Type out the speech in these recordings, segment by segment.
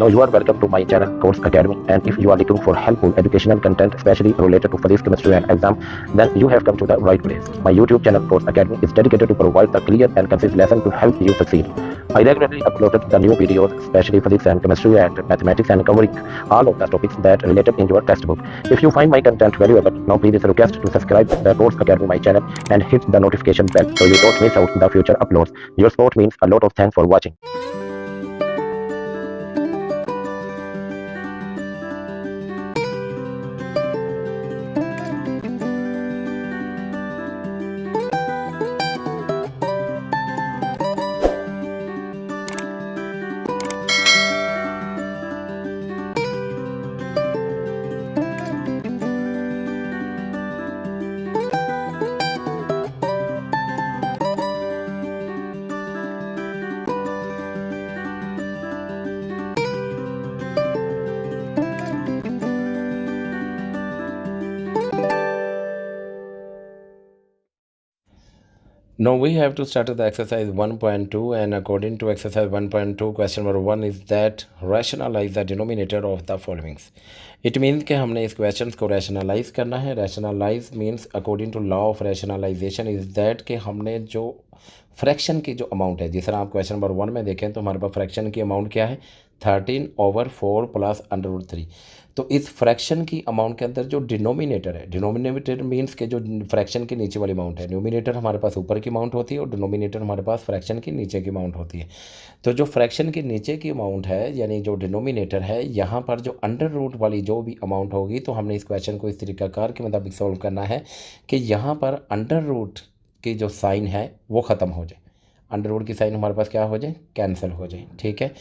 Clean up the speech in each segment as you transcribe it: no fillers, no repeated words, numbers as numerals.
Now you are welcome to my channel Course Academy, and if you are looking for helpful educational content especially related to physics, chemistry and exam, then you have come to the right place. My YouTube channel Course Academy is dedicated to provide the clear and concise lesson to help you succeed. I regularly uploaded the new videos especially physics and chemistry and mathematics and covering all of the topics that related in your textbook. If you find my content valuable, now please request to subscribe the Course Academy my channel and hit the notification bell so you don't miss out the future uploads. Your support means a lot of thanks for watching. Now we have to start with the exercise 1.2, and according to exercise 1.2 question number 1 is that rationalize the denominator of the followings. It means कि हमने इस question को rationalise करना है. Rationalise means according to law of rationalisation is that कि हमने जो fraction की जो अमाउंट है, जिस तरह आप क्वेश्चन नंबर 1 में देखें तो हमारे पास फ्रैक्शन की अमाउंट क्या है 13/4 प्लस √3. तो इस फ्रैक्शन की अमाउंट के अंदर जो डिनोमिनेटर है, डिनोमिनेटर मीन्स के जो फ्रैक्शन के नीचे वाली अमाउंट है, न्यूमिनेटर हमारे पास ऊपर की अमाउंट होती है और डिनोमिनेटर हमारे पास फ्रैक्शन की नीचे की अमाउंट होती है. तो जो फ्रैक्शन की नीचे की अमाउंट है यानी जो डिनोमिनेटर है, यहाँ पर जो अंडर रूट वाली जो भी अमाउंट होगी, तो हमने इस क्वेश्चन को इस तरीकाकार के मुताबिक सॉल्व करना है कि यहाँ पर अंडर रूट की जो साइन है वो ख़त्म हो जाए, अंडर रूट की साइन हमारे पास क्या हो जाए, कैंसिल हो जाए. ठीक है.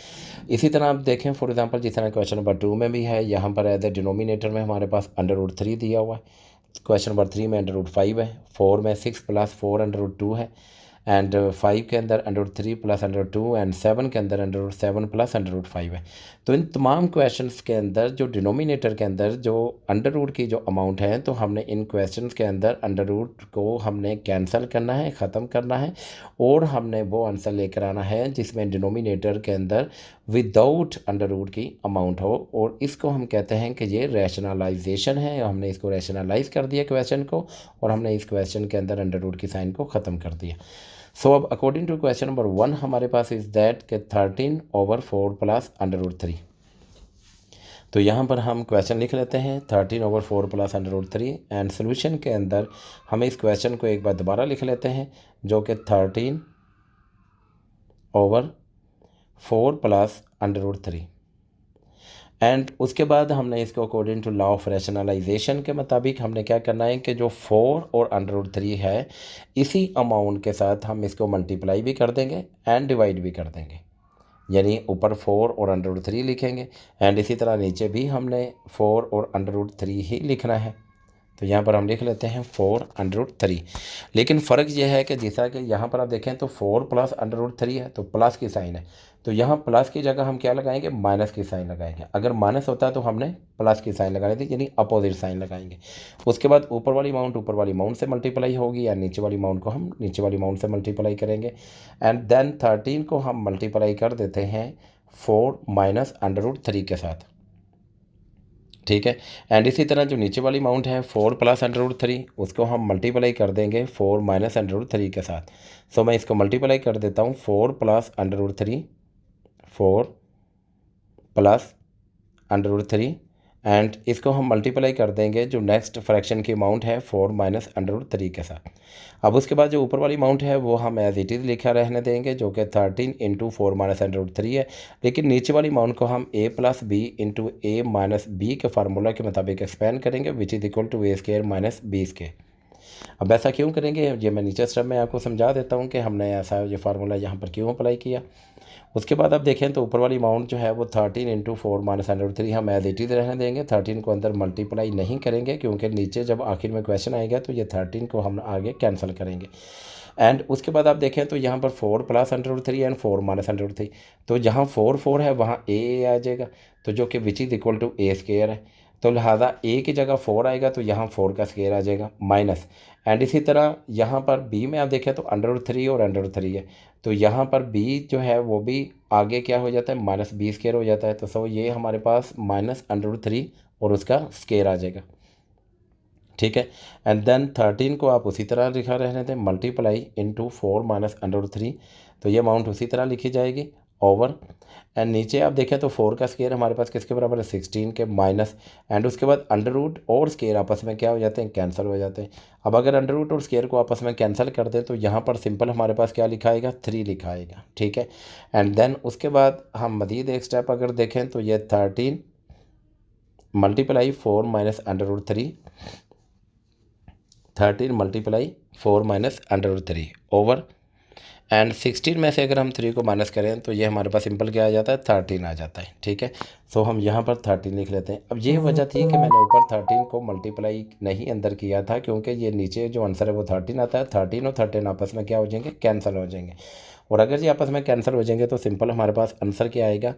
इसी तरह आप देखें फॉर एग्जांपल जिस तरह क्वेश्चन नंबर 2 में भी है, यहाँ पर एज ए डिनोमिनेटर में हमारे पास √3 दिया हुआ है. क्वेश्चन नंबर 3 में √5 है, 4 में 6 + 4 √2 है, एंड 5 के अंदर √3 + √2 एंड 7 के अंदर √7 + √5 है. तो इन तमाम क्वेश्चंस के अंदर जो डिनोमिनेटर के अंदर जो अंडर रूट की जो अमाउंट है, तो हमने इन क्वेश्चंस के अंदर अंडर रूट को हमने कैंसिल करना है, ख़त्म करना है, और हमने वो आंसर लेकर आना है जिसमें डिनोमिनेटर के अंदर विदाउट अंडर रूट की अमाउंट हो, और इसको हम कहते हैं कि ये रैशनलाइजेशन है. हमने इसको रैशनलाइज कर दिया क्वेश्चन को, और हमने इस क्वेश्चन के अंदर अंडर रूट की साइन को ख़त्म कर दिया. सो अब अकॉर्डिंग टू क्वेश्चन नंबर 1 हमारे पास इज़ दैट के 13/4 प्लस √3. तो यहाँ पर हम क्वेश्चन लिख लेते हैं 13/4 प्लस √3, एंड सोल्यूशन के अंदर हम इस क्वेश्चन को एक बार दोबारा लिख लेते हैं जो कि 13/4 प्लस √3. एंड उसके बाद हमने इसको according to law of rationalisation के मुताबिक हमने क्या करना है कि जो 4 और √3 है, इसी अमाउंट के साथ हम इसको मल्टीप्लाई भी कर देंगे एंड डिवाइड भी कर देंगे. यानी ऊपर 4 और √3 लिखेंगे, एंड इसी तरह नीचे भी हमने 4 और √3 ही लिखना है. तो यहाँ पर हम लिख लेते हैं 4 √3. लेकिन फ़र्क यह है कि जैसा कि यहाँ पर आप देखें तो 4 प्लस √3 है, तो प्लस की साइन है, तो यहाँ प्लस की जगह हम क्या लगाएंगे, माइनस की साइन लगाएंगे. अगर माइनस होता है तो हमने प्लस की साइन लगानी थी, यानी अपोजिट साइन लगाएंगे. उसके बाद ऊपर वाली अमाउंट से मल्टीप्लाई होगी, या नीचे वाली अमाउंट को हम नीचे वाली अमाउंट से मल्टीप्लाई करेंगे. एंड देन 13 को हम मल्टीप्लाई कर देते हैं 4 माइनस √3 के साथ. ठीक है. एंड इसी तरह जो नीचे वाली अमाउंट है 4 प्लस √3, उसको हम मल्टीप्लाई कर देंगे 4 माइनस √3 के साथ. सो मैं इसको मल्टीप्लाई कर देता हूँ 4 प्लस √3, 4 प्लस √3, एंड इसको हम मल्टीप्लाई कर देंगे जो नेक्स्ट फ्रैक्शन की अमाउंट है 4 माइनस √3 के साथ. अब उसके बाद जो ऊपर वाली अमाउंट है वो हम एज इट इज़ लिखा रहने देंगे जो कि 13 × 4 माइनस √3 है. लेकिन नीचे वाली अमाउंट को हम a + b × a minus b के फार्मूला के मुताबिक एक्सपेंड करेंगे, which is equal to a² minus b². अब ऐसा क्यों करेंगे ये मैं नीचे स्टेप में आपको समझा देता हूँ कि हमने ऐसा ये फार्मूला यहाँ पर क्यों अप्लाई किया. उसके बाद आप देखें तो ऊपर वाली अमाउंट जो है वो 13 × 4 माइनस √3 हम एज इट इज़ रहने देंगे. 13 को अंदर मल्टीप्लाई नहीं करेंगे क्योंकि नीचे जब आखिर में क्वेश्चन आएगा तो ये 13 को हम आगे कैंसिल करेंगे. एंड उसके बाद आप देखें तो यहाँ पर 4 प्लस √3 एंड 4 माइनस √3, तो जहाँ 4 है वहाँ a आ जाएगा, तो जो कि विच इज़ इक्वल टू a² है. तो लिहाजा a की जगह 4 आएगा तो यहाँ 4 का स्क्वायर आ जाएगा माइनस. एंड इसी तरह यहाँ पर b में आप देखें तो √3 और √3 है, तो यहाँ पर b जो है वो भी आगे क्या हो जाता है, माइनस बी स्केयर हो जाता है। तो सो ये हमारे पास माइनस अंडर रूट 3 और उसका स्केयर आ जाएगा, ठीक है। एंड देन 13 को आप उसी तरह लिखा रहने दें, multiply into 4 minus under root 3, तो ये अमाउंट उसी तरह लिखी जाएगी ओवर। एंड नीचे आप देखें तो 4 का स्केयर हमारे पास किसके बराबर है, 16 के, माइनस, एंड उसके बाद अंडर रूट और स्केयर आपस में क्या हो जाते हैं, कैंसिल हो जाते हैं। अब अगर अंडर रूट और स्केयर को आपस में कैंसिल कर दें तो यहाँ पर सिंपल हमारे पास क्या लिखा आएगा, 3 लिखा आएगा, ठीक है। एंड देन उसके बाद हम मज़ीद एक स्टेप अगर देखें तो ये 13 multiply 4 minus under root 3, 13 multiply 4 minus under root 3 over, and 16 में से अगर हम 3 को माइनस करें तो ये हमारे पास सिंपल क्या आ जाता है, 13 आ जाता है, ठीक है। सो हम यहाँ पर 13 लिख लेते हैं। अब ये वजह थी कि मैंने ऊपर 13 को मल्टीप्लाई नहीं अंदर किया था, क्योंकि ये नीचे जो आंसर है वो 13 आता है। 13 और 13 आपस में क्या हो जाएंगे, कैंसिल हो जाएंगे, और अगर ये आपस में कैंसिल हो जाएंगे तो सिंपल हमारे पास आंसर क्या आएगा,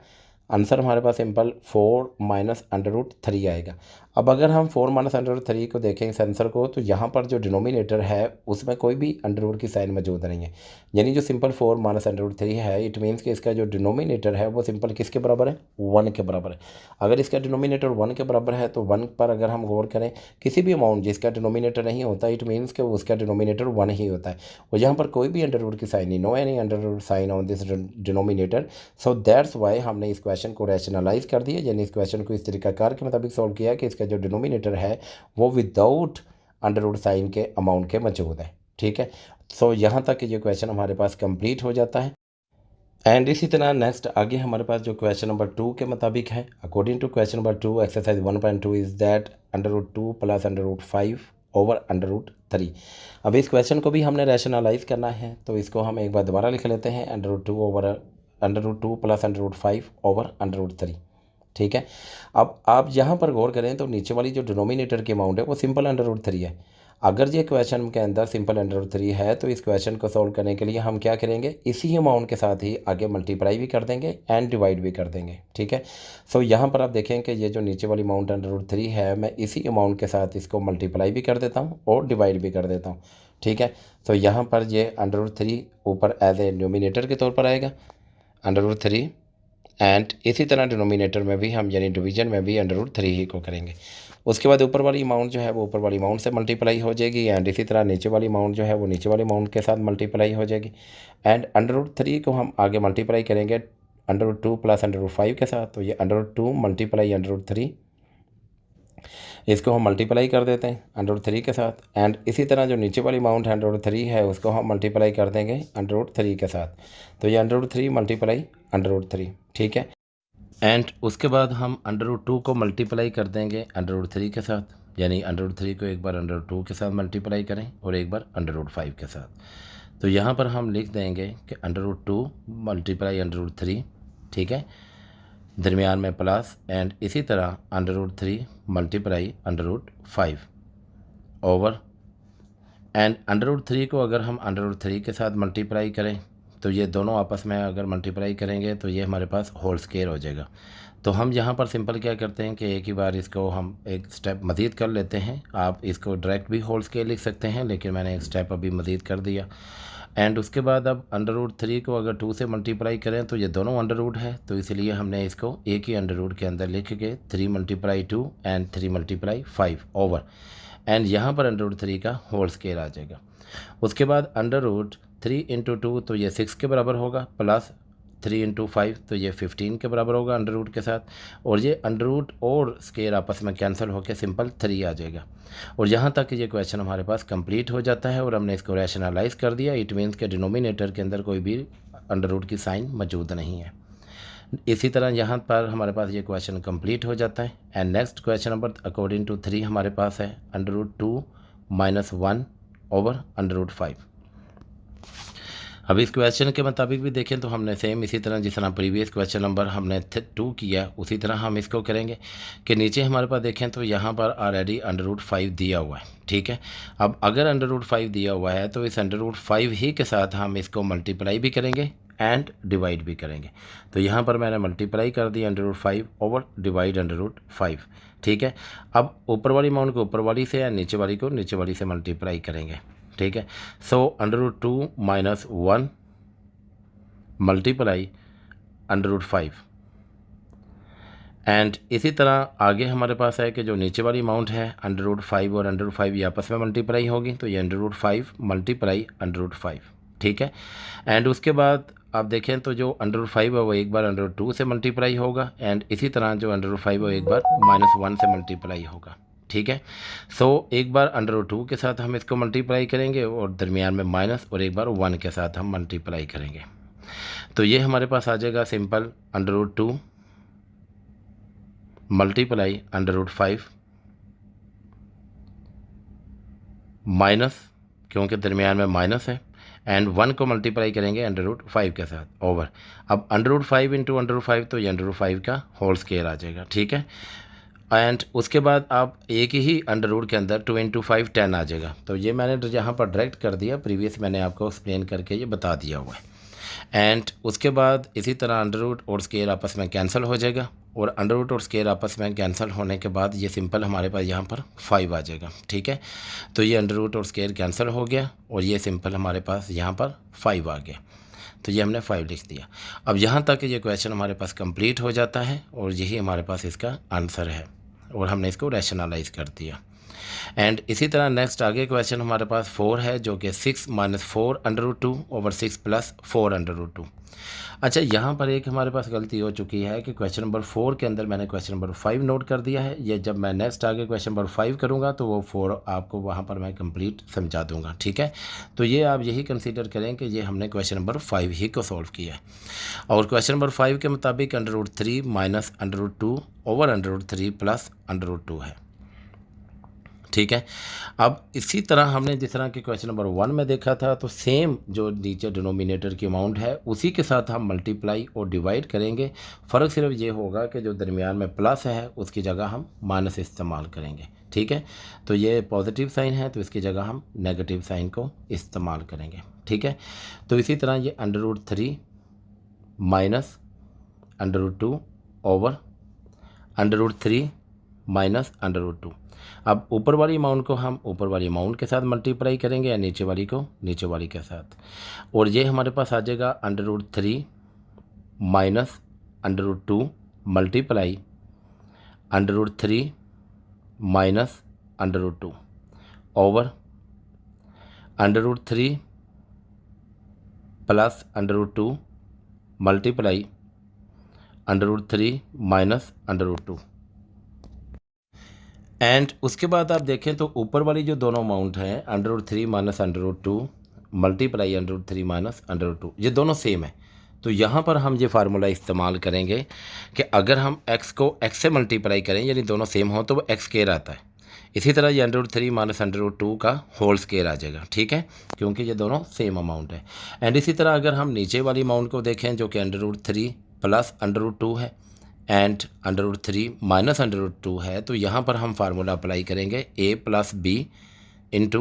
आंसर हमारे पास सिंपल 4 माइनस अंडर रूट 3 आएगा। अब अगर हम 4 माइनस अंडर रूट 3 को देखें इस आंसर को, तो यहाँ पर जो डिनोमिनेटर है उसमें कोई भी अंडर रूट की साइन मौजूद नहीं है, यानी जो सिंपल 4 माइनस अंडर रूट 3 है, इट मीन्स कि इसका जो डिनोमिनेटर है वो सिंपल किसके बराबर है, 1 के बराबर है। अगर इसका डिनोमिनेटर 1 के बराबर है तो 1 पर अगर हम गौर करें, किसी भी अमाउंट जिसका डिनोमिनेटर नहीं होता, इट मीन्स कि उसका डिनोमिनेटर 1 ही होता है, और यहाँ पर कोई भी अंडर रूट की साइन नहीं, no any under root sign on this denominator. So that's why हमने इस क्वेश्चन को रैशनलाइज कर दिया, यानी इस क्वेश्चन को इस तरीकाकार के मुताबिक सॉल्व किया कि इसका जो डिनोमिनेटर है वो विदाउट अंडर रूट साइन के अमाउंट के मौजूद है, ठीक है। सो यहाँ तक ये क्वेश्चन हमारे पास कंप्लीट हो जाता है। एंड इसी तरह नेक्स्ट आगे हमारे पास जो क्वेश्चन नंबर 2 के मुताबिक है, according to question number 2 exercise 1.2 is that under root 2 plus under root 5 over under root 3। अब इस क्वेश्चन को भी हमने रैशनलाइज करना है, तो इसको हम एक बार दोबारा लिख लेते हैं, under root 2 over under root 2 plus under root 5 over under root 3, ठीक है। अब आप यहाँ पर गौर करें तो नीचे वाली जो डिनोमिनेटर की अमाउंट है वो सिंपल अंडर रूट 3 है। अगर ये क्वेश्चन के अंदर सिंपल अंडर रूट 3 है तो इस क्वेश्चन को सॉल्व करने के लिए हम क्या करेंगे, इसी अमाउंट के साथ ही आगे मल्टीप्लाई भी कर देंगे एंड डिवाइड भी कर देंगे, ठीक है। सो यहाँ पर आप देखें कि ये जो नीचे वाली अमाउंट अंडर रूट 3 है, मैं इसी अमाउंट के साथ इसको मल्टीप्लाई भी कर देता हूँ और डिवाइड भी कर देता हूँ, ठीक है। तो यहाँ पर ये अंडर रूट 3 ऊपर एज ए न्यूमिनेटर के तौर पर आएगा, अंडर रूट 3, एंड इसी तरह डिनोमिनेटर में भी हम यानी डिवीजन में भी अंडर रूट 3 ही को करेंगे। उसके बाद ऊपर वाली अमाउंट जो है वो ऊपर वाली अमाउंट से मल्टीप्लाई हो जाएगी, एंड इसी तरह नीचे वाली अमाउंट जो है वो नीचे वाली अमाउंट के साथ मल्टीप्लाई हो जाएगी, एंड अंडर रूट 3 को हम आगे मल्टीप्लाई करेंगे under root 2 plus under root 5 के साथ। तो ये under root 2 multiply under root 3, इसको हम मल्टीप्लाई कर देते हैं अंडर रूट 3 के साथ, एंड इसी तरह जो नीचे वाली अमाउंट अंडर रूट 3 है उसको हम मल्टीप्लाई कर देंगे अंडर रूट 3 के साथ। तो ये under root 3 multiply under root 3, ठीक है। एंड उसके बाद हम अंडर रूट 2 को मल्टीप्लाई कर देंगे अंडर रूट 3 के साथ, यानी अंडर रूट 3 को एक बार अंडर रूट 2 के साथ मल्टीप्लाई करें और एक बार अंडर रूट 5 के साथ। तो यहाँ पर हम लिख देंगे कि under root 2 multiply under root 3, ठीक है, दरमियान में प्लस, एंड इसी तरह under root 3 multiply under root 5 over, and under root 3 को अगर हम अंडर रूट 3 के साथ मल्टीप्लाई करें तो ये दोनों आपस में अगर मल्टीप्लाई करेंगे तो ये हमारे पास होल स्क्वायर हो जाएगा। तो हम यहाँ पर सिंपल क्या करते हैं कि एक ही बार इसको हम एक स्टेप मज़ीद कर लेते हैं। आप इसको डायरेक्ट भी होल स्क्वायर लिख सकते हैं, लेकिन मैंने एक स्टेप अभी मज़ीद कर दिया। एंड उसके बाद अब अंडर रूट 3 को अगर 2 से मल्टीप्लाई करें तो ये दोनों अंडर रूट है, तो इसलिए हमने इसको एक ही अंडर रूट के अंदर लिख के 3 multiply 2 and 3 multiply 5 over, and यहाँ पर अंडर रूट 3 का होल स्क्वायर आ जाएगा। उसके बाद अंडर रूट 3 इंटू 2 तो ये 6 के बराबर होगा, प्लस 3 इंटू 5 तो ये 15 के बराबर होगा अंडर रूट के साथ, और ये अंडर रूट और स्क्वायर आपस में कैंसिल होकर सिंपल 3 आ जाएगा। और यहाँ तक ये क्वेश्चन हमारे पास कंप्लीट हो जाता है और हमने इसको रैशनलाइज कर दिया। इट मीन्स के डिनोमिनेटर के अंदर कोई भी अंडर रूट की साइन मौजूद नहीं है। इसी तरह यहाँ पर हमारे पास ये क्वेश्चन कंप्लीट हो जाता है। And next question number according to 3 हमारे पास है under root 2 minus 1 over under root 5। अब इस क्वेश्चन के मुताबिक भी देखें तो हमने सेम इसी तरह जिस तरह प्रीवियस क्वेश्चन नंबर हमने 2 किया उसी तरह हम इसको करेंगे कि नीचे हमारे पास देखें तो यहाँ पर ऑलरेडी अंडर रूट 5 दिया हुआ है, ठीक है। अब अगर अंडर रूट 5 दिया हुआ है तो इस अंडर रूट 5 ही के साथ हम इसको मल्टीप्लाई भी करेंगे एंड डिवाइड भी करेंगे। तो यहाँ पर मैंने मल्टीप्लाई कर दी under root 5 over divide under root 5, ठीक है। अब ऊपर वाली अमाउंट को ऊपर वाली से या नीचे वाली को नीचे वाली से मल्टीप्लाई करेंगे, ठीक है। So under root 2 minus 1 multiply √5। And इसी तरह आगे हमारे पास है कि जो नीचे वाली अमाउंट है √5 और √5 ये आपस में मल्टीप्लाई होगी, तो ये √5 मल्टीप्लाई √5, ठीक है। एंड उसके बाद आप देखें तो जो √5 है वो एक बार √2 से मल्टीप्लाई होगा, एंड इसी तरह जो √5 है वो एक बार -1 से मल्टीप्लाई होगा, ठीक है। सो एक बार √2 के साथ हम इसको मल्टीप्लाई करेंगे और दरमियान में माइनस, और एक बार 1 के साथ हम मल्टीप्लाई करेंगे। तो ये हमारे पास आ जाएगा सिंपल √2 मल्टीप्लाई √5 माइनस, क्योंकि दरमियान में माइनस है, एंड 1 को मल्टीप्लाई करेंगे √5 के साथ ओवर। अब √5 इंटू √5 तो ये √5 का होल स्क्वायर आ जाएगा, ठीक है। एंड उसके बाद आप एक ही अंडर रूट के अंदर 2 इंटू 5 10 आ जाएगा। तो ये मैंने यहाँ पर डायरेक्ट कर दिया, प्रीवियस मैंने आपको एक्सप्लेन करके ये बता दिया हुआ है। एंड उसके बाद इसी तरह अंडर रूट और स्क्वायर आपस में कैंसिल हो जाएगा, और अंडर रूट और स्क्वायर आपस में कैंसिल होने के बाद ये सिंपल हमारे पास यहाँ पर 5 आ जाएगा, ठीक है। तो ये अंडर रूट और स्क्वायर कैंसिल हो गया और ये सिंपल हमारे पास यहाँ पर 5 आ गया, तो ये हमने 5 लिख दिया। अब यहाँ तक ये क्वेश्चन हमारे पास कंप्लीट हो जाता है और यही हमारे पास इसका आंसर है, और हमने इसको रैशनलाइज कर दिया। एंड इसी तरह नेक्स्ट आगे क्वेश्चन हमारे पास 4 है, जो कि 6 - 4 √2 ओवर 6 + 4 √2। अच्छा, यहाँ पर एक हमारे पास गलती हो चुकी है कि क्वेश्चन नंबर 4 के अंदर मैंने क्वेश्चन नंबर 5 नोट कर दिया है। ये जब मैं नेक्स्ट आगे क्वेश्चन नंबर 5 करूँगा तो वो 4 आपको वहाँ पर मैं कंप्लीट समझा दूँगा, ठीक है। तो ये आप यही कंसीडर करें कि ये हमने क्वेश्चन नंबर 5 ही को सॉल्व किया है, और क्वेश्चन नंबर 5 के मुताबिक √3 माइनस √2 ओवर √3 प्लस √2 है, ठीक है। अब इसी तरह हमने जिस तरह के क्वेश्चन नंबर 1 में देखा था, तो सेम जो नीचे डिनोमिनेटर की अमाउंट है उसी के साथ हम मल्टीप्लाई और डिवाइड करेंगे। फ़र्क सिर्फ ये होगा कि जो दरमियान में प्लस है उसकी जगह हम माइनस इस्तेमाल करेंगे, ठीक है। तो ये पॉजिटिव साइन है तो इसकी जगह हम नेगेटिव साइन को इस्तेमाल करेंगे, ठीक है। तो इसी तरह ये √3 माइनस √2 ओवर √3 माइनस √2। अब ऊपर वाली अमाउंट को हम ऊपर वाली अमाउंट के साथ मल्टीप्लाई करेंगे, या नीचे वाली को नीचे वाली के साथ, और ये हमारे पास आ जाएगा √3 minus √2 multiply √3 minus √2 over √3 plus √2 multiply √3 minus √2। And उसके बाद आप देखें तो ऊपर वाली जो दोनों अमाउंट हैं √3 माइनस √2 मल्टीप्लाई √3 माइनस √2, ये दोनों सेम है। तो यहाँ पर हम ये फार्मूला इस्तेमाल करेंगे कि अगर हम x को x से मल्टीप्लाई करें, यानी दोनों सेम हो, तो वो x स्क्वायर आता है। इसी तरह ये √3 माइनस √2 का होल स्क्वायर आ जाएगा, ठीक है, क्योंकि ये दोनों सेम अमाउंट है। एंड इसी तरह अगर हम नीचे वाली अमाउंट को देखें जो कि √3 प्लस √2 है एंड √3 माइनस √2 है, तो यहाँ पर हम फार्मूला अप्लाई करेंगे a + b into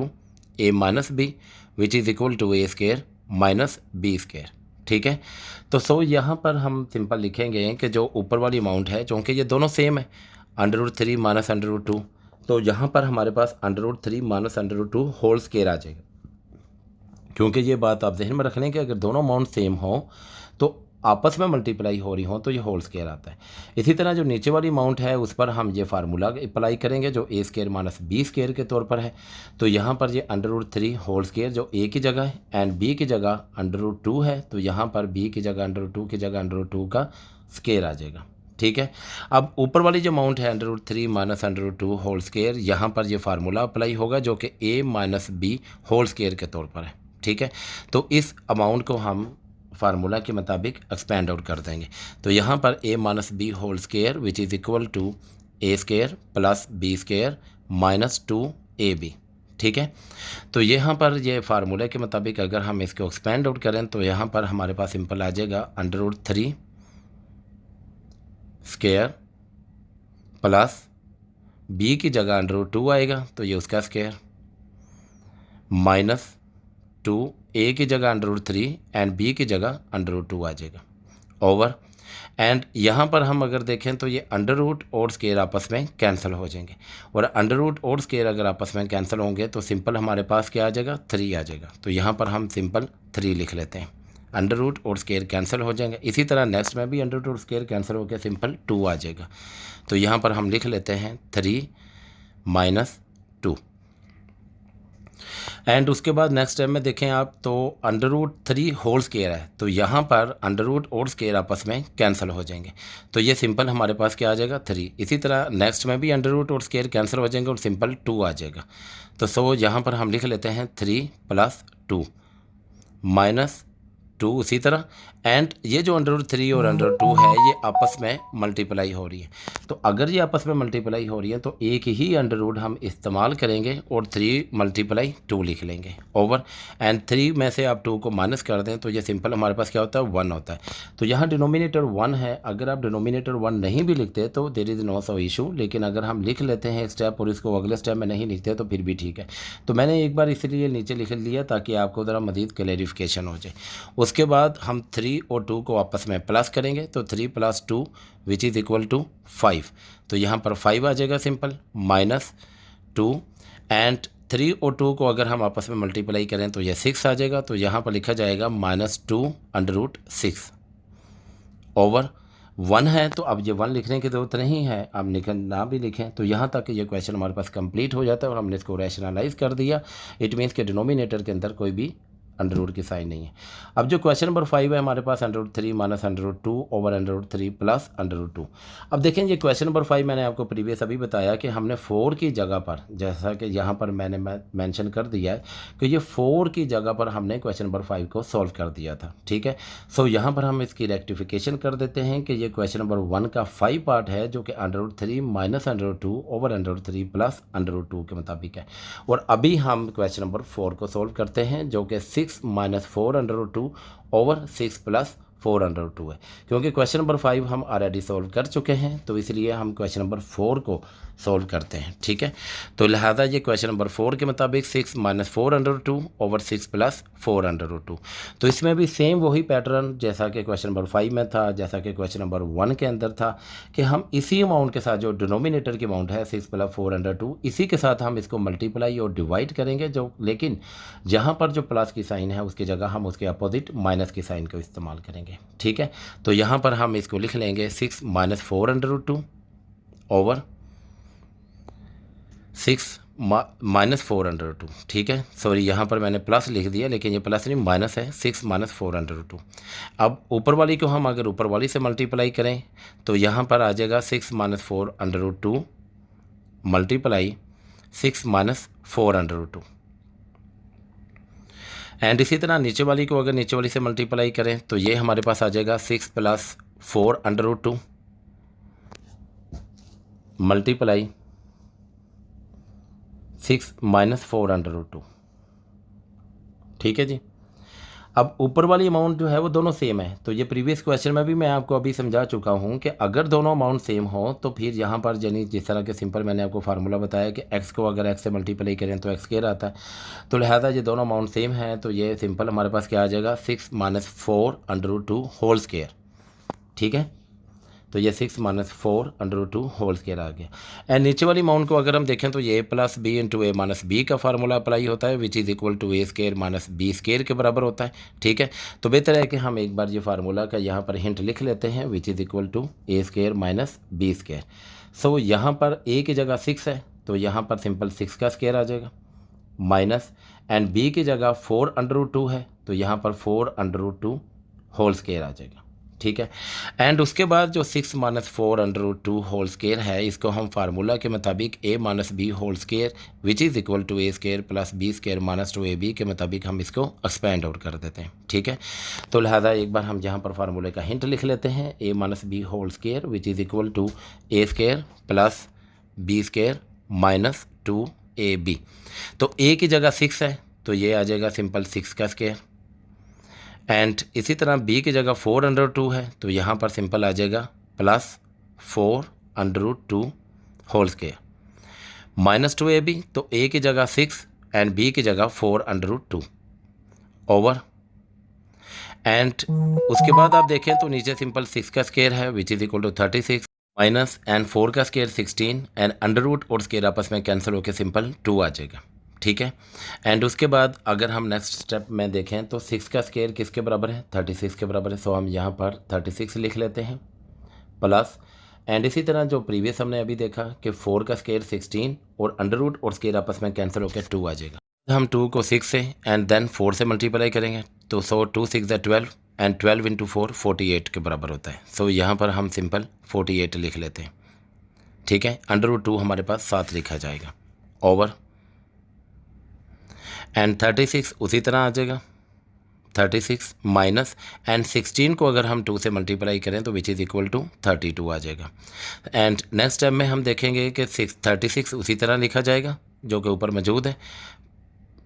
a - b which is equal to a square minus b square, ठीक है। तो सो यहाँ पर हम सिंपल लिखेंगे कि जो ऊपर वाली अमाउंट है, चूँकि ये दोनों सेम है √3 माइनस √2, तो यहाँ पर हमारे पास √3 माइनस √2 होल स्क्वायर आ जाएगा, क्योंकि ये बात आप जहन में रख लें कि अगर दोनों अमाउंट सेम हो तो आपस में मल्टीप्लाई हो रही हो तो ये होल स्क्वायर आता है। इसी तरह जो नीचे वाली अमाउंट है उस पर हम ये फार्मूला अप्लाई करेंगे जो a square minus b square के तौर पर है। तो यहाँ पर ये √3 होल स्क्वायर जो a की जगह है एंड b की जगह √2 है, तो यहाँ पर b की जगह √2 की जगह √2 का स्क्वायर आ जाएगा, ठीक है। अब ऊपर वाली जो अमाउंट है √3 माइनस √2 होल स्क्वायर, यहाँ पर ये फार्मूला अप्लाई होगा जो कि a minus b whole square के तौर पर है, ठीक है। तो इस अमाउंट को हम फार्मूला के मुताबिक एक्सपेंड आउट कर देंगे। तो यहाँ पर a minus b whole square which is equal to a square plus b square minus 2ab, ठीक है। तो यहाँ पर ये फार्मूला के मुताबिक अगर हम इसको एक्सपेंड आउट करें तो यहाँ पर हमारे पास सिंपल आ जाएगा √3 स्क्वायर प्लस b की जगह √2 आएगा, तो ये उसका स्क्वायर माइनस 2 a की जगह √3 एंड b की जगह √2 आ जाएगा ओवर। एंड यहाँ पर हम अगर देखें तो ये अंडर रूट और स्क्वायर आपस में कैंसिल हो जाएंगे, और अंडर रूट और स्क्वायर अगर आपस में कैंसिल होंगे तो सिंपल हमारे पास क्या आ जाएगा 3 आ जाएगा। तो यहाँ पर हम सिंपल 3 लिख लेते हैं अंडर रूट और स्केयर कैंसिल हो जाएंगे। इसी तरह नेक्स्ट में भी अंडर रूट और स्केयर कैंसिल होकर सिंपल 2 आ जाएगा। तो यहाँ पर हम लिख लेते हैं 3 माइनस 2। एंड उसके बाद नेक्स्ट स्टेप में देखें आप तो अंडर रूट 3 होल स्केयर है, तो यहाँ पर अंडर रूट और स्केयर आपस में कैंसिल हो जाएंगे। तो ये सिंपल हमारे पास क्या आ जाएगा 3। इसी तरह नेक्स्ट में भी अंडर रूट और स्केयर कैंसिल हो जाएंगे और सिंपल 2 आ जाएगा। तो सो यहाँ पर हम लिख लेते हैं 3 + 2 माइनस 2 उसी तरह। एंड ये जो अंडर रूट 3 और अंडर रूट 2 है ये आपस में मल्टीप्लाई हो रही है। तो अगर ये आपस में मल्टीप्लाई हो रही है तो एक ही अंडर रूट हम इस्तेमाल करेंगे और 3 × 2 लिख लेंगे ओवर। एंड 3 में से आप 2 को माइनस कर दें तो ये सिंपल हमारे पास क्या होता है 1 होता है। तो यहाँ डिनोमिनेटर 1 है, अगर आप डिनोमिनेटर 1 नहीं भी लिखते तो there is no so issue, लेकिन अगर हम लिख लेते हैं एक स्टेप और इसको अगले स्टेप में नहीं लिखते तो फिर भी ठीक है। तो मैंने एक बार इसलिए नीचे लिख लिया ताकि आपको ज़रा मज़ीद क्लैरिफिकेशन हो जाए। उसके बाद हम 3 और 2 को आपस में प्लस करेंगे तो 3 + 2 विच इज़ इक्वल टू 5। तो यहाँ पर 5 आ जाएगा सिंपल माइनस 2। एंड 3 और 2 को अगर हम आपस में मल्टीप्लाई करें तो ये 6 आ जाएगा। तो यहाँ पर लिखा जाएगा -2 √ 6 ओवर 1 है। तो अब ये 1 लिखने की ज़रूरत नहीं है, आप ना भी लिखें। तो यहाँ तक ये क्वेश्चन हमारे पास कंप्लीट हो जाता है और हमने इसको रैशनलाइज कर दिया। इट मीन्स के डिनोमिनेटर के अंदर कोई भी अंडर रूट की साइन नहीं है। अब जो क्वेश्चन नंबर 5 है हमारे पास under root 3 minus under root 2 over under root 3 plus under root 2। अब देखें ये क्वेश्चन नंबर 5 मैंने आपको प्रीवियस अभी बताया कि हमने 4 की जगह पर, जैसा कि यहाँ पर मैंने मेंशन कर दिया है कि ये 4 की जगह पर हमने क्वेश्चन नंबर 5 को सॉल्व कर दिया था, ठीक है। सो यहाँ पर हम इसकी रेक्टिफिकेशन कर देते हैं कि ये क्वेश्चन नंबर 1 का 5 पार्ट है जो कि under root 3 minus under root 2 over under root 3 plus under root 2 के मुताबिक है। और अभी हम क्वेश्चन नंबर 4 को सॉल्व करते हैं जो कि 6 - 4 under root 2 over 6 + 4 under root 2 है। क्योंकि क्वेश्चन नंबर 5 हम ऑलरेडी सॉल्व कर चुके हैं तो इसलिए हम क्वेश्चन नंबर 4 को सॉल्व करते हैं, ठीक है। तो लिहाजा ये क्वेश्चन नंबर 4 के मुताबिक 6 - 4 under root 2 over 6 + 4 under root 2। तो इसमें भी सेम वही पैटर्न जैसा कि क्वेश्चन नंबर 5 में था, जैसा कि क्वेश्चन नंबर 1 के अंदर था कि हम इसी अमाउंट के साथ जो डिनोमिनेटर की अमाउंट है 6 + 4 अंडर 2 इसी के साथ हम इसको मल्टीप्लाई और डिवाइड करेंगे। जो लेकिन जहाँ पर जो प्लस की साइन है उसकी जगह हम उसके अपोजिट माइनस की साइन को इस्तेमाल करेंगे, ठीक है। तो यहाँ पर हम इसको लिख लेंगे 6 - 4 under root 2 over 6 - 4 under root 2, ठीक है। सॉरी यहाँ पर मैंने प्लस लिख दिया लेकिन ये प्लस नहीं माइनस है, 6 - 4 अंडर रूट 2। अब ऊपर वाली को हम अगर ऊपर वाली से मल्टीप्लाई करें तो यहाँ पर आ जाएगा 6 - 4 under root 2 multiply 6 - 4 under root 2। And इसी तरह नीचे वाली को अगर नीचे वाली से मल्टीप्लाई करें तो ये हमारे पास आ जाएगा 6 + 4 under root 2 multiply 6 - 4 under root 2, ठीक है जी। अब ऊपर वाली अमाउंट जो है वो दोनों सेम है। तो ये प्रीवियस क्वेश्चन में भी मैं आपको अभी समझा चुका हूँ कि अगर दोनों अमाउंट सेम हो तो फिर यहाँ पर यानी जिस तरह के सिंपल मैंने आपको फार्मूला बताया कि x को अगर x से मल्टीप्लाई करें तो x स्क्वायर आता है। तो लिहाजा ये दोनों अमाउंट सेम है तो ये सिंपल हमारे पास क्या आ जाएगा 6 - 4 अंडर रूट 2 होल स्क्वायर, ठीक है। तो ये 6 - 4 अंडर रूट 2 होल स्क्वायर आ गया। एंड नीचे वाली अमाउंट को अगर हम देखें तो ये + b × a - b का फार्मूला अप्लाई होता है which is equal to a² - b² के बराबर होता है, ठीक है। तो बेहतर है कि हम एक बार ये फार्मूला का यहाँ पर हिंट लिख लेते हैं which is equal to a² - b²। So यहाँ पर a की जगह 6 है तो यहाँ पर सिंपल 6 का स्क्वायर आ जाएगा माइनस, एंड b की जगह 4 अंडर रूट 2 है तो यहाँ पर 4 अंडर रूट 2 होल स्क्वायर आ जाएगा, ठीक है। एंड उसके बाद जो 6 - 4 अंडर रूट 2 होल स्क्वायर है इसको हम फार्मूला के मुताबिक a - b whole square which is equal to a² + b² - 2ab के मुताबिक हम इसको एक्सपेंड आउट कर देते हैं, ठीक है। तो लिहाजा एक बार हम यहाँ पर फार्मूले का हिंट लिख लेते हैं a - b whole square which is equal to a² + b² - 2ab। तो a की जगह 6 है तो ये आ जाएगा सिंपल 6 का स्क्वायर। एंड इसी तरह b की जगह 4 अंडर रूट 2 है तो यहाँ पर सिंपल आ जाएगा +4 under root 2 whole square - 2ab। तो a की जगह 6 एंड b की जगह 4 अंडर रूट 2 ओवर। एंड उसके बाद आप देखें तो नीचे सिंपल 6 का स्क्वायर है which is equal to 36 minus and 4 का स्क्वायर 16 एंड अंडर रूट और स्क्वायर आपस में कैंसिल होकर सिंपल 2 आ जाएगा, ठीक है। एंड उसके बाद अगर हम नेक्स्ट स्टेप में देखें तो 6 का स्केयर किसके बराबर है, 36 के बराबर है। सो हम यहाँ पर 36 लिख लेते हैं प्लस, एंड इसी तरह जो प्रीवियस हमने अभी देखा कि 4 का स्केयर 16 और अंडर रूट और स्केयर आपस में कैंसिल होकर 2 आ जाएगा। हम 2 को 6 से एंड देन 4 से मल्टीप्लाई करेंगे तो 2 6 12 एंड 12 इंटू 4 48 के बराबर होता है। सो यहाँ पर हम सिंपल 48 लिख लेते हैं, ठीक है। अंडर रूट 2 हमारे पास 7 लिखा जाएगा ओवर, एंड 36 उसी तरह आ जाएगा 36 माइनस, एंड 16 को अगर हम 2 से मल्टीप्लाई करें तो विच इज़ इक्वल टू 32 आ जाएगा। एंड नेक्स्ट स्टेप में हम देखेंगे कि 36 उसी तरह लिखा जाएगा जो कि ऊपर मौजूद है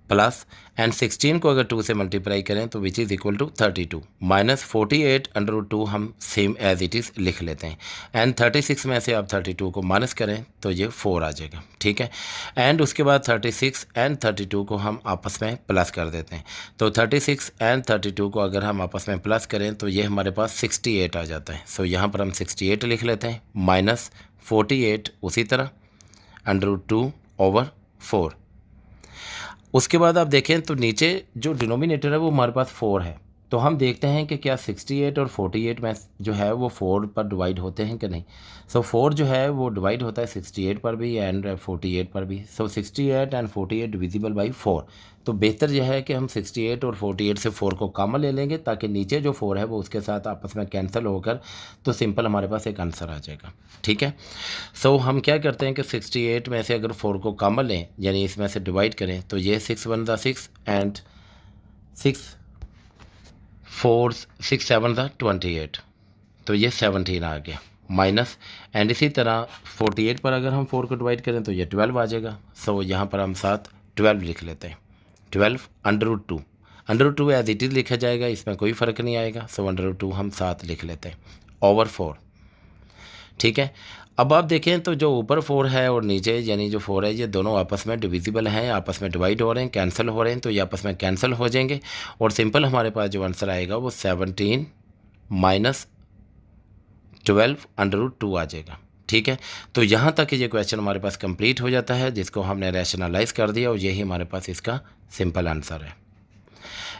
प्लस, एंड 16 को अगर 2 से मल्टीप्लाई करें तो which is equal to 32 minus 48 under root 2 हम सेम एज इट इज़ लिख लेते हैं। एंड 36 में से आप 32 को माइनस करें तो ये 4 आ जाएगा, ठीक है। एंड उसके बाद 36 एंड 32 को हम आपस में प्लस कर देते हैं। तो 36 एंड 32 को अगर हम आपस में प्लस करें तो ये हमारे पास 68 आ जाता है। सो यहाँ पर हम 68 लिख लेते हैं माइनस 48 उसी तरह अंडर रूट 2 ओवर 4। उसके बाद आप देखें तो नीचे जो डिनोमिनेटर है वो हमारे पास 4 है, तो हम देखते हैं कि क्या 68 और 48 में जो है वो 4 पर डिवाइड होते हैं कि नहीं। सो 4 जो है वो डिवाइड होता है 68 पर भी एंड 48 पर भी। सो 68 एंड 48 डिविजिबल बाई 4। तो बेहतर यह है कि हम 68 और 48 से 4 को कॉमन ले लेंगे ताकि नीचे जो 4 है वो उसके साथ आपस में कैंसिल होकर तो सिंपल हमारे पास एक आंसर आ जाएगा, ठीक है। सो हम क्या करते हैं कि 68 में से अगर 4 को कॉमन लें यानी इसमें से डिवाइड करें तो ये 6 1 ज़ा 6 एंड 6 4 6 7 ज़ा 28, तो ये 17 आ गया माइनस, एंड इसी तरह 48 पर अगर हम 4 को डिवाइड करें तो ये 12 आ जाएगा। सो यहाँ पर हम साथ 12 लिख लेते हैं 12 under root 2 as it is लिखा जाएगा, इसमें कोई फ़र्क नहीं आएगा। सो अंडर रूट 2 हम 7 लिख लेते हैं ओवर 4, ठीक है। अब आप देखें तो जो ऊपर 4 है और नीचे यानी जो 4 है ये दोनों आपस में डिविजिबल हैं, आपस में डिवाइड हो रहे हैं, कैंसिल हो रहे हैं, तो ये आपस में कैंसिल हो जाएंगे और सिंपल हमारे पास जो आंसर आएगा वो 17 माइनस 12 अंडर रूट 2 आ जाएगा, ठीक है। तो यहाँ तक ये क्वेश्चन हमारे पास कंप्लीट हो जाता है जिसको हमने रैशनलाइज कर दिया और यही हमारे पास इसका सिंपल आंसर है।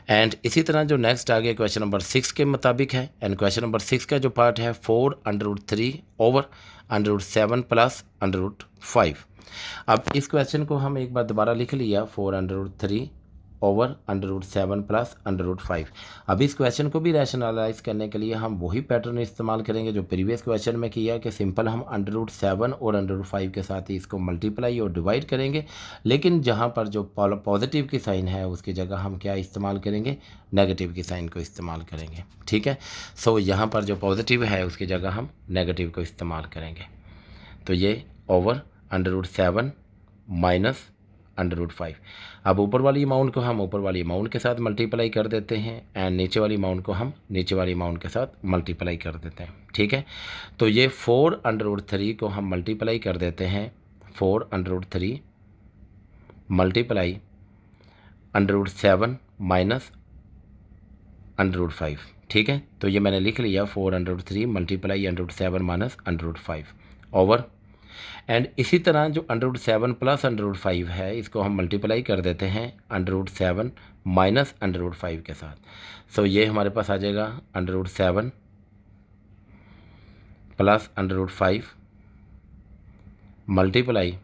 एंड इसी तरह जो नेक्स्ट आगे क्वेश्चन नंबर 6 के मुताबिक है, एंड क्वेश्चन नंबर 6 का जो पार्ट है 4 under root 3 over under root 7 plus under root 5। अब इस क्वेश्चन को हम एक बार दोबारा लिख लिया 4 under root 3 over under root 7 plus under root 5। अब इस क्वेश्चन को भी रैशनलाइज करने के लिए हम वही पैटर्न इस्तेमाल करेंगे जो प्रीवियस क्वेश्चन में किया कि सिंपल हम अंडर रूट 7 और अंडर रूट 5 के साथ ही इसको मल्टीप्लाई और डिवाइड करेंगे, लेकिन जहाँ पर जो पॉजिटिव की साइन है उसकी जगह हम क्या इस्तेमाल करेंगे, नेगेटिव की साइन को इस्तेमाल करेंगे, ठीक है। सो यहाँ पर जो पॉजिटिव है उसकी जगह हम नेगेटिव को इस्तेमाल करेंगे। तो ये over under root 7 minus under root 5। अब ऊपर वाली अमाउंट को हम ऊपर वाली अमाउंट के साथ मल्टीप्लाई कर देते हैं एंड नीचे वाली अमाउंट को हम नीचे वाली अमाउंट के साथ मल्टीप्लाई कर देते हैं, ठीक है। तो ये 4 अंडर रूट 3 को हम मल्टीप्लाई कर देते हैं 4 under root 3 multiply under root 7 minus under root 5, ठीक है। तो ये मैंने लिख लिया 4 under root 3 multiply under root 7 minus under root 5 over, and इसी तरह जो under root 7 plus under root 5 है इसको हम मल्टीप्लाई कर देते हैं under root 7 minus under root 5 के साथ। सो ये हमारे पास आ जाएगा under root 7 plus under root 5 multiply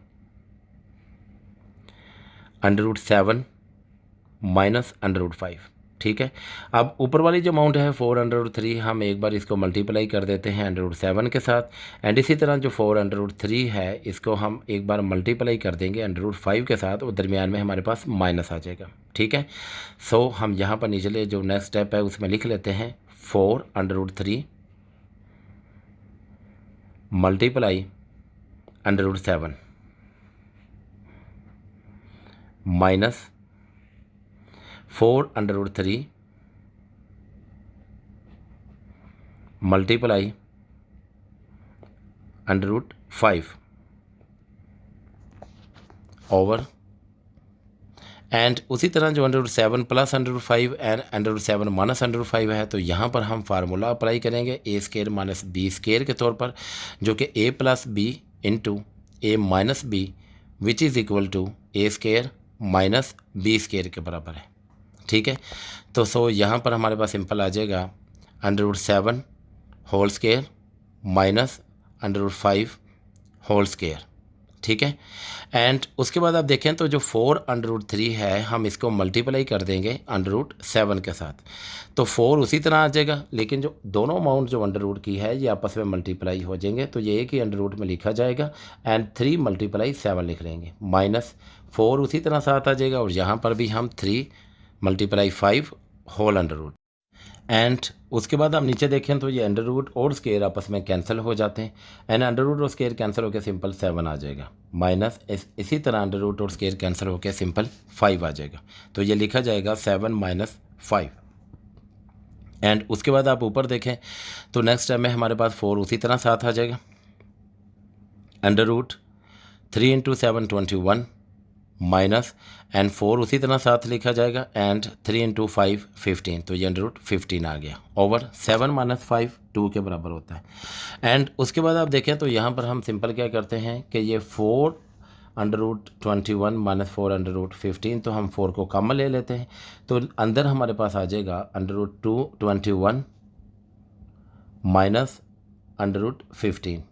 under root 7 minus under root 5, ठीक है। अब ऊपर वाली जो अमाउंट है 4 अंडर रूट 3 हम एक बार इसको मल्टीप्लाई कर देते हैं अंडर रूट 7 के साथ, एंड इसी तरह जो 4 अंडर रूट 3 है इसको हम एक बार मल्टीप्लाई कर देंगे अंडर रूट 5 के साथ और दरमियान में हमारे पास माइनस आ जाएगा, ठीक है। सो हम यहाँ पर नीचे जो नेक्स्ट स्टेप है उसमें लिख लेते हैं 4 under root 3 multiply under root 7 minus 4 under root 3 multiply under root 5 over, and उसी तरह जो under root 7 plus under root 5 and under root 7 minus under root 5 है तो यहाँ पर हम फार्मूला अप्लाई करेंगे A square minus B square के तौर पर, जो कि A plus B into A minus B which is equal to A square minus B square के बराबर है। ठीक है, तो सो यहाँ पर हमारे पास सिंपल आ जाएगा √7 whole square minus √5 whole square. ठीक है, एंड उसके बाद आप देखें तो जो 4√3 है हम इसको मल्टीप्लाई कर देंगे √7 के साथ, तो 4 उसी तरह आ जाएगा, लेकिन जो दोनों अमाउंट जो अंडर की है ये आपस में मल्टीप्लाई हो जाएंगे, तो ये एक ही अंडर में लिखा जाएगा एंड 3 × 7 लिख लेंगे, माइनस 4 उसी तरह साथ आ जाएगा, और यहाँ पर भी हम 3 × 5 होल अंडर। एंड उसके बाद आप नीचे देखें तो ये अंडर रूट और स्केयर आपस में कैंसिल हो जाते हैं, एंड अंडर रूट और स्केयर कैंसिल होकर सिंपल 7 आ जाएगा, माइनस इसी तरह अंडर रूट और स्केयर कैंसिल होकर सिंपल 5 आ जाएगा, तो ये लिखा जाएगा 7 - 5। एंड उसके बाद आप ऊपर देखें तो नेक्स्ट टाइम में हमारे पास 4 उसी तरह साथ आ जाएगा, अंडर रूट 3 × 7 21 माइनस एंड 4 उसी तरह साथ लिखा जाएगा, एंड 3 × 5 15, तो ये अंडर रूट 15 आ गया, ओवर 7 - 5 2 के बराबर होता है। एंड उसके बाद आप देखें तो यहाँ पर हम सिंपल क्या करते हैं कि ये 4 √ 21 - 4 √ 15, तो हम 4 को कॉमन ले लेते हैं, तो अंदर हमारे पास आ जाएगा under root 21 minus under root 15,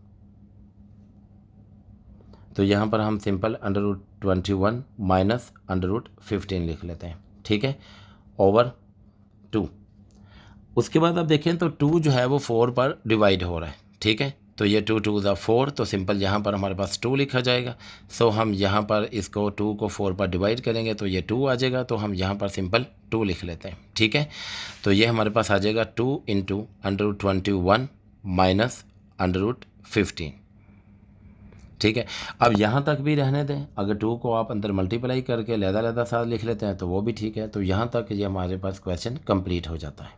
तो यहाँ पर हम simple under root 21 minus under root 15 लिख लेते हैं। ठीक है, ओवर 2। उसके बाद आप देखें तो 2 जो है वो 4 पर डिवाइड हो रहा है। ठीक है, तो ये 2 × 2 = 4, तो सिंपल यहाँ पर हमारे पास 2 लिखा जाएगा, सो हम यहाँ पर इसको 2 को 4 पर डिवाइड करेंगे तो ये 2 आ जाएगा, तो हम यहाँ पर सिंपल 2 लिख लेते हैं। ठीक है, तो ये हमारे पास आ जाएगा 2 × under root 21 minus under root 15। ठीक है, अब यहाँ तक भी रहने दें, अगर 2 को आप अंदर मल्टीप्लाई करके लहदा साथ लिख लेते हैं तो वो भी ठीक है, तो यहाँ तक ये हमारे पास क्वेश्चन कंप्लीट हो जाता है।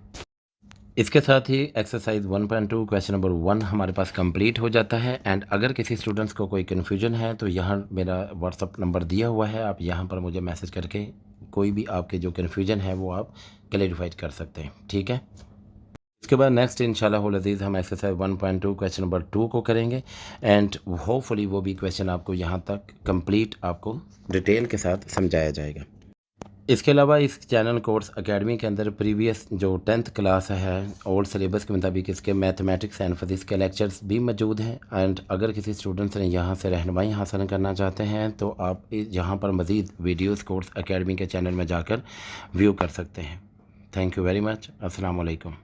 इसके साथ ही एक्सरसाइज 1.2 क्वेश्चन नंबर 1 हमारे पास कंप्लीट हो जाता है। एंड अगर किसी स्टूडेंट्स को कोई कन्फ्यूजन है तो यहाँ मेरा व्हाट्सअप नंबर दिया हुआ है, आप यहाँ पर मुझे मैसेज करके कोई भी आपके जो कन्फ्यूजन है वो आप क्लैरिफाइड कर सकते हैं। ठीक है, इसके बाद नेक्स्ट इंशाल्लाह अज़ीज़ हम एक्सरसाइज 1.2 क्वेश्चन नंबर 2 को करेंगे, एंड होपफुली वो भी क्वेश्चन आपको यहाँ तक कंप्लीट आपको डिटेल के साथ समझाया जाएगा। इसके अलावा इस चैनल कोर्स एकेडमी के अंदर प्रीवियस जो 10th क्लास है ओल्ड सिलेबस के मुताबिक इसके मैथमेटिक्स एंड फिजिक्स के लेक्चर्स भी मौजूद हैं, एंड अगर किसी स्टूडेंट्स ने यहाँ से रहनुमाई हासिल करना चाहते हैं तो आप यहाँ पर मज़ीद वीडियोस कोर्स एकेडमी के चैनल में जाकर व्यू कर सकते हैं। Thank you very much. अस्सलाम वालेकुम।